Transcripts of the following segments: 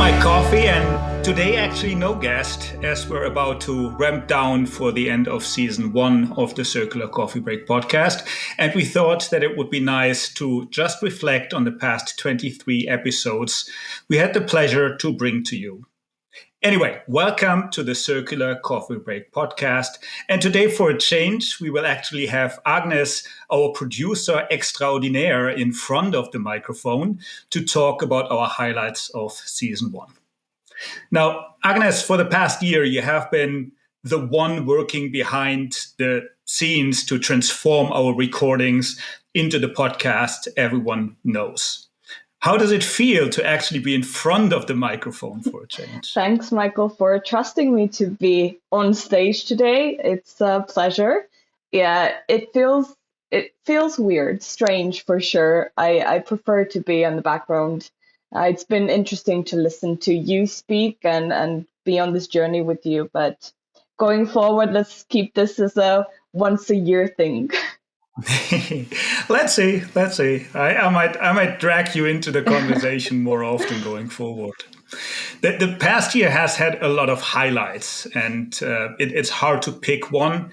my coffee, and today actually no guest, as we're about to ramp down for the end of season 1 of the Circular Coffee Break podcast. And we thought that it would be nice to just reflect on the past 23 episodes we had the pleasure to bring to you. Anyway, welcome to the Circular Coffee Break podcast. And today, for a change, we will actually have Agnes, our producer extraordinaire, in front of the microphone to talk about our highlights of season 1. Now, Agnes, for the past year, you have been the one working behind the scenes to transform our recordings into the podcast everyone knows. How does it feel to actually be in front of the microphone for a change? Thanks, Michael, for trusting me to be on stage today. It's a pleasure. Yeah, it feels weird, strange for sure. I prefer to be on the background. It's been interesting to listen to you speak and be on this journey with you. But going forward, let's keep this as a once a year thing. Let's see. I might drag you into the conversation more often going forward. The past year has had a lot of highlights, and it's hard to pick one.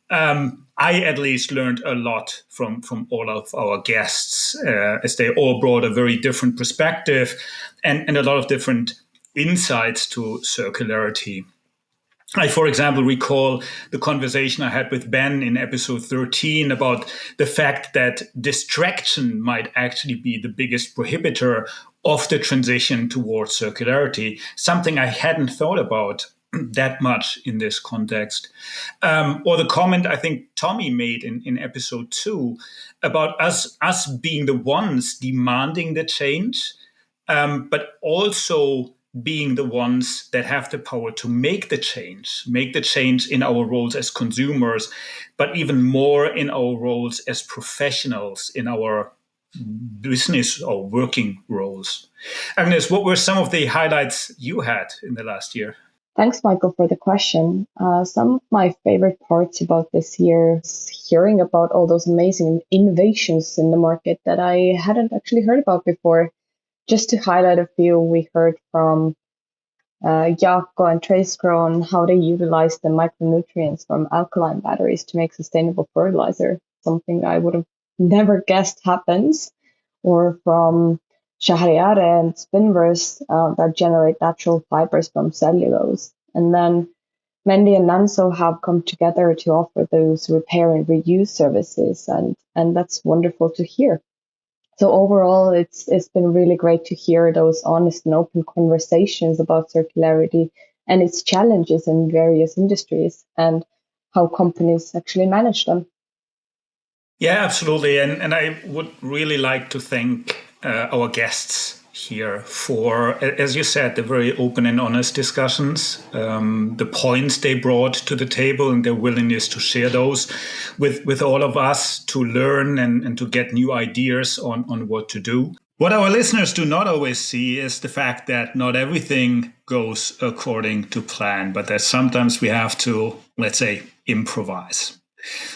I at least learned a lot from all of our guests, as they all brought a very different perspective and a lot of different insights to circularity. I, for example, recall the conversation I had with Ben in episode 13 about the fact that distraction might actually be the biggest prohibitor of the transition towards circularity, something I hadn't thought about that much in this context. Or the comment I think Tommy made in episode 2 about us being the ones demanding the change, but also being the ones that have the power to make the change in our roles as consumers, but even more in our roles as professionals in our business or working roles. Agnes, what were some of the highlights you had in the last year? Thanks, Michael, for the question. Some of my favorite parts about this year is hearing about all those amazing innovations in the market that I hadn't actually heard about before. Just to highlight a few, we heard from Jaakko and Tracegrow on how they utilize the micronutrients from alkaline batteries to make sustainable fertilizer, something I would have never guessed happens. Or from Shahriare and Spinverse that generate natural fibers from cellulose. And then Mendy and Nanso have come together to offer those repair and reuse services, and that's wonderful to hear. So overall, it's been really great to hear those honest and open conversations about circularity and its challenges in various industries and how companies actually manage them. Yeah, absolutely. And I would really like to thank our guests here for, as you said, the very open and honest discussions, the points they brought to the table and their willingness to share those with all of us to learn and to get new ideas on what to do. What our listeners do not always see is the fact that not everything goes according to plan, but that sometimes we have to, let's say, improvise.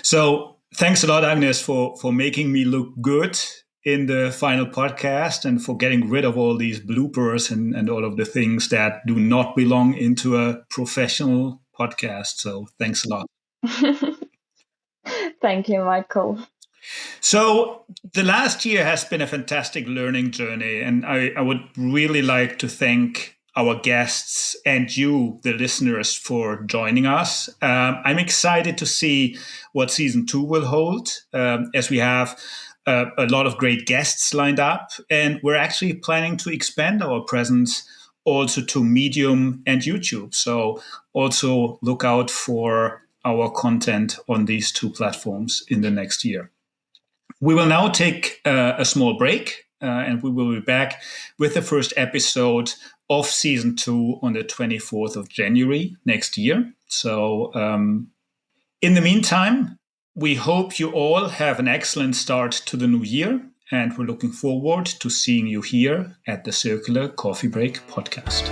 So thanks a lot, Agnes, for making me look good in the final podcast and for getting rid of all these bloopers and all of the things that do not belong into a professional podcast. So thanks a lot. Thank you, Michael. So the last year has been a fantastic learning journey, and I would really like to thank our guests and you, the listeners, for joining us. I'm excited to see what season 2 will hold, as we have a lot of great guests lined up, and we're actually planning to expand our presence also to Medium and YouTube. So also look out for our content on these 2 platforms in the next year. We will now take a small break, and we will be back with the first episode of season 2 on the 24th of January next year. So in the meantime, we hope you all have an excellent start to the new year, and we're looking forward to seeing you here at the Circular Coffee Break podcast.